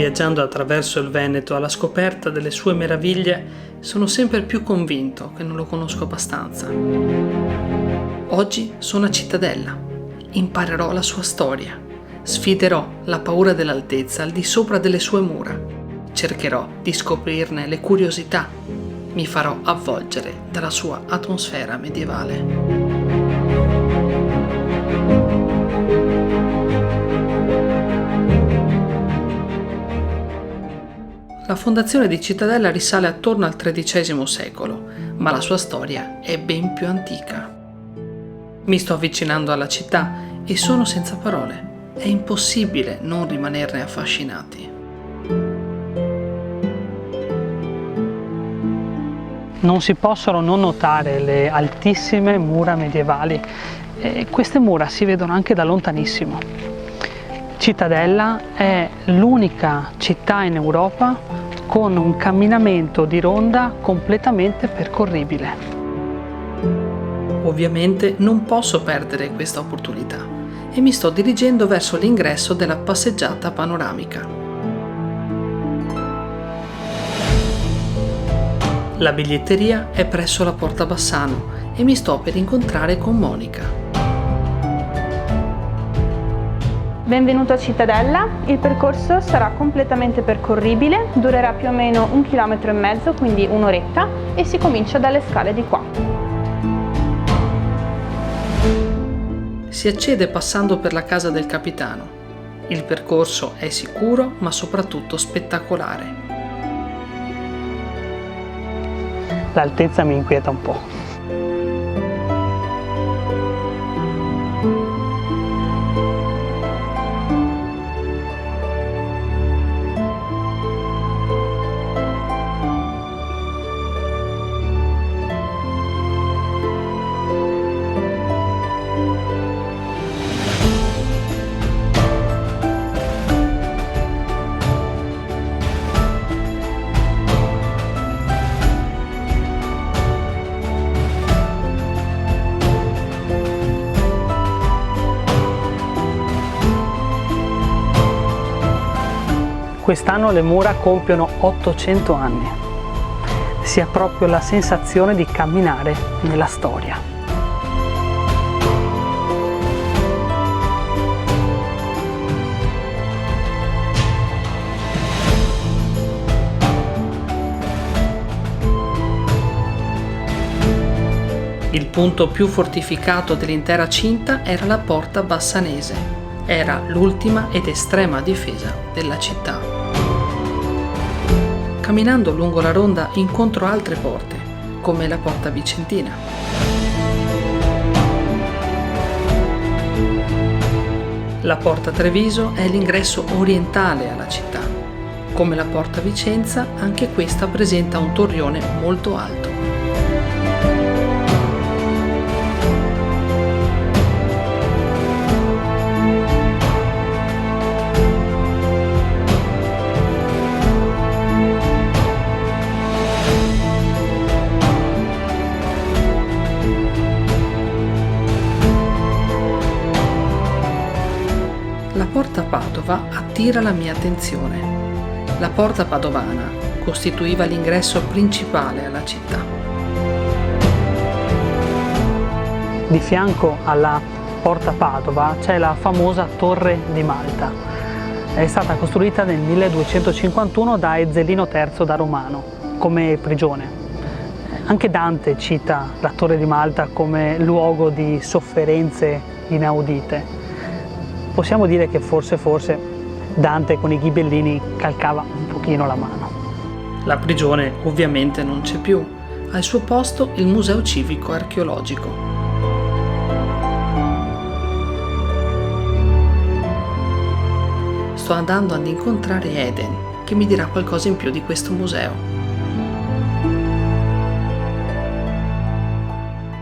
Viaggiando attraverso il Veneto alla scoperta delle sue meraviglie, sono sempre più convinto che non lo conosco abbastanza. Oggi sono a Cittadella, imparerò la sua storia, sfiderò la paura dell'altezza al di sopra delle sue mura, cercherò di scoprirne le curiosità, mi farò avvolgere dalla sua atmosfera medievale. La fondazione di Cittadella risale attorno al XIII secolo, ma la sua storia è ben più antica. Mi sto avvicinando alla città e sono senza parole. È impossibile non rimanerne affascinati. Non si possono non notare le altissime mura medievali. Queste mura si vedono anche da lontanissimo. Cittadella è l'unica città in Europa con un camminamento di ronda completamente percorribile. Ovviamente non posso perdere questa opportunità e mi sto dirigendo verso l'ingresso della passeggiata panoramica. La biglietteria è presso la Porta Bassano e mi sto per incontrare con Monica. Benvenuto a Cittadella, il percorso sarà completamente percorribile, durerà più o meno 1,5 km, quindi un'oretta, e si comincia dalle scale di qua. Si accede passando per la casa del capitano. Il percorso è sicuro ma soprattutto spettacolare. L'altezza mi inquieta un po'. Quest'anno le mura compiono 800 anni. Si ha proprio la sensazione di camminare nella storia. Il punto più fortificato dell'intera cinta era la Porta Bassanese. Era l'ultima ed estrema difesa della città. Camminando lungo la ronda incontro altre porte, come la Porta Vicentina. La Porta Treviso è l'ingresso orientale alla città. Come la Porta Vicenza, anche questa presenta un torrione molto alto. La Porta Padova attira la mia attenzione. La Porta Padovana costituiva l'ingresso principale alla città. Di fianco alla Porta Padova c'è la famosa Torre di Malta. È stata costruita nel 1251 da Ezzelino III da Romano come prigione. Anche Dante cita la Torre di Malta come luogo di sofferenze inaudite. Possiamo dire che forse Dante con i ghibellini calcava un pochino la mano. La prigione ovviamente non c'è più, al suo posto il Museo Civico Archeologico. Sto andando ad incontrare Eden, che mi dirà qualcosa in più di questo museo.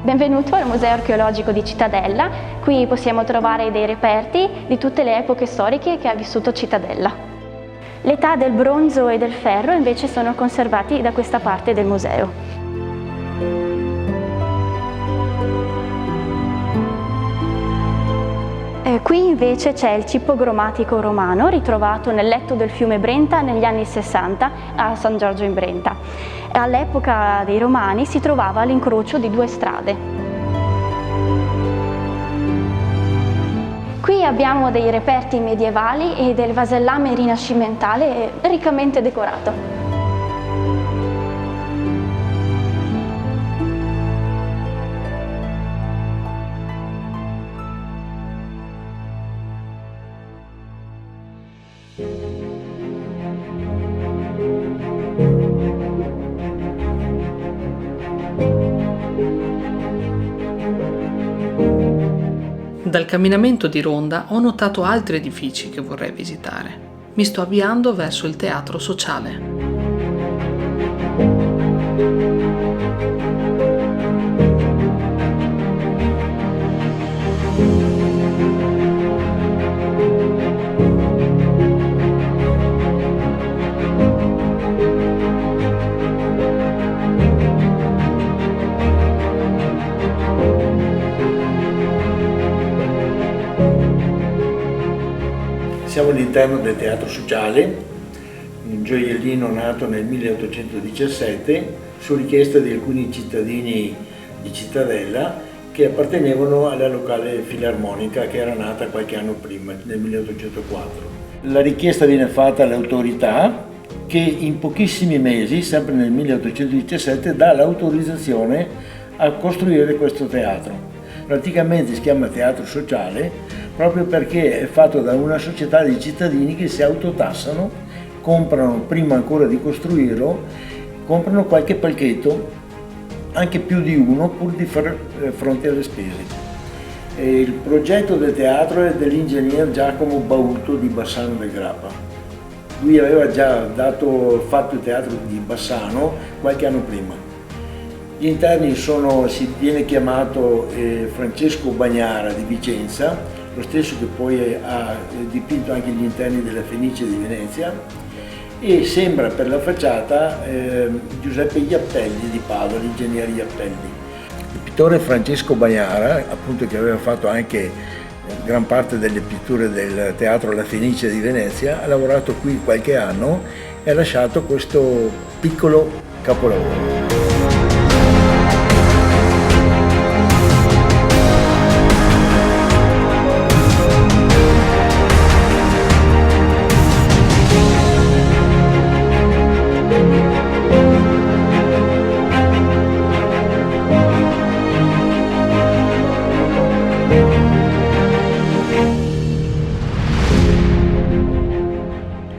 Benvenuto al Museo Archeologico di Cittadella. Qui possiamo trovare dei reperti di tutte le epoche storiche che ha vissuto Cittadella. L'età del bronzo e del ferro invece sono conservati da questa parte del museo. Qui invece c'è il cippo gromatico romano ritrovato nel letto del fiume Brenta negli anni 60 a San Giorgio in Brenta. All'epoca dei Romani si trovava all'incrocio di due strade. Qui abbiamo dei reperti medievali e del vasellame rinascimentale riccamente decorato. Dal camminamento di ronda ho notato altri edifici che vorrei visitare. Mi sto avviando verso il Teatro Sociale. Siamo all'interno del Teatro Sociale, un gioiellino nato nel 1817 su richiesta di alcuni cittadini di Cittadella che appartenevano alla locale filarmonica che era nata qualche anno prima, nel 1804. La richiesta viene fatta alle autorità che in pochissimi mesi, sempre nel 1817, dà l'autorizzazione a costruire questo teatro. Praticamente si chiama Teatro Sociale proprio perché è fatto da una società di cittadini che si autotassano, comprano prima ancora di costruirlo, comprano qualche palchetto, anche più di uno, pur di far fronte alle spese. Il progetto del teatro è dell'ingegner Giacomo Bauto di Bassano del Grappa. Lui aveva già fatto il teatro di Bassano qualche anno prima. Gli interni si viene chiamato Francesco Bagnara di Vicenza, lo stesso che poi ha dipinto anche gli interni della Fenice di Venezia, e sembra per la facciata Giuseppe Iappelli di Padova, l'ingegnere Iappelli. Il pittore Francesco Bagnara, appunto, che aveva fatto anche gran parte delle pitture del teatro La Fenice di Venezia, ha lavorato qui qualche anno e ha lasciato questo piccolo capolavoro.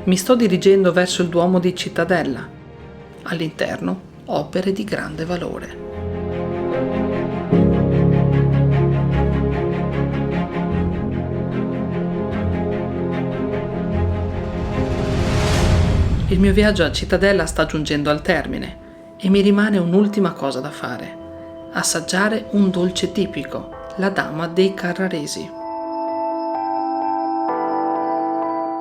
Mi sto dirigendo verso il Duomo di Cittadella. All'interno, opere di grande valore. Il mio viaggio a Cittadella sta giungendo al termine e mi rimane un'ultima cosa da fare: assaggiare un dolce tipico, la Dama dei Carraresi.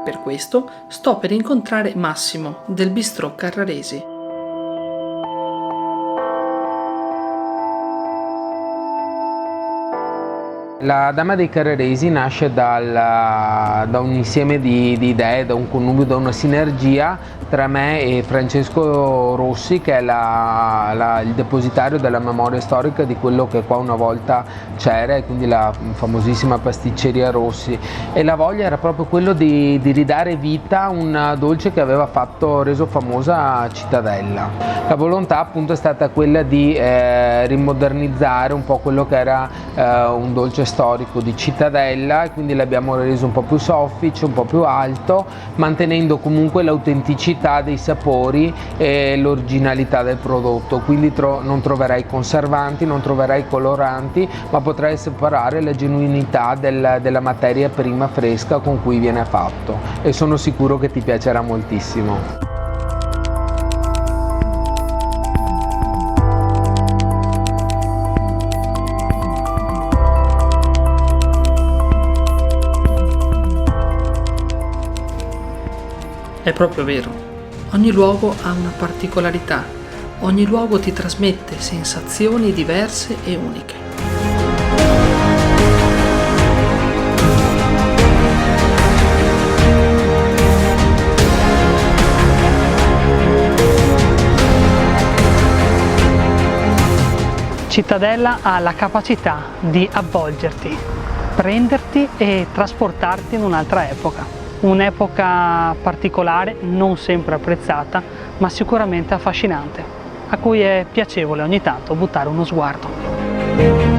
Per questo sto per incontrare Massimo del Bistrò Carraresi. La Dama dei Carraresi nasce da un insieme di idee, da un connubio, da una sinergia tra me e Francesco Rossi, che è il depositario della memoria storica di quello che qua una volta c'era, e quindi la famosissima pasticceria Rossi. E la voglia era proprio quello di ridare vita a un dolce che aveva reso famosa Cittadella. La volontà appunto è stata quella di rimodernizzare un po' quello che era un dolce storico di Cittadella, e quindi l'abbiamo reso un po' più soffice, un po' più alto, mantenendo comunque l'autenticità dei sapori e l'originalità del prodotto. Quindi non troverai conservanti, non troverai coloranti, ma potrai separare la genuinità della materia prima fresca con cui viene fatto, e sono sicuro che ti piacerà moltissimo. È proprio vero, ogni luogo ha una particolarità, ogni luogo ti trasmette sensazioni diverse e uniche. Cittadella ha la capacità di avvolgerti, prenderti e trasportarti in un'altra epoca. Un'epoca particolare, non sempre apprezzata, ma sicuramente affascinante, a cui è piacevole ogni tanto buttare uno sguardo.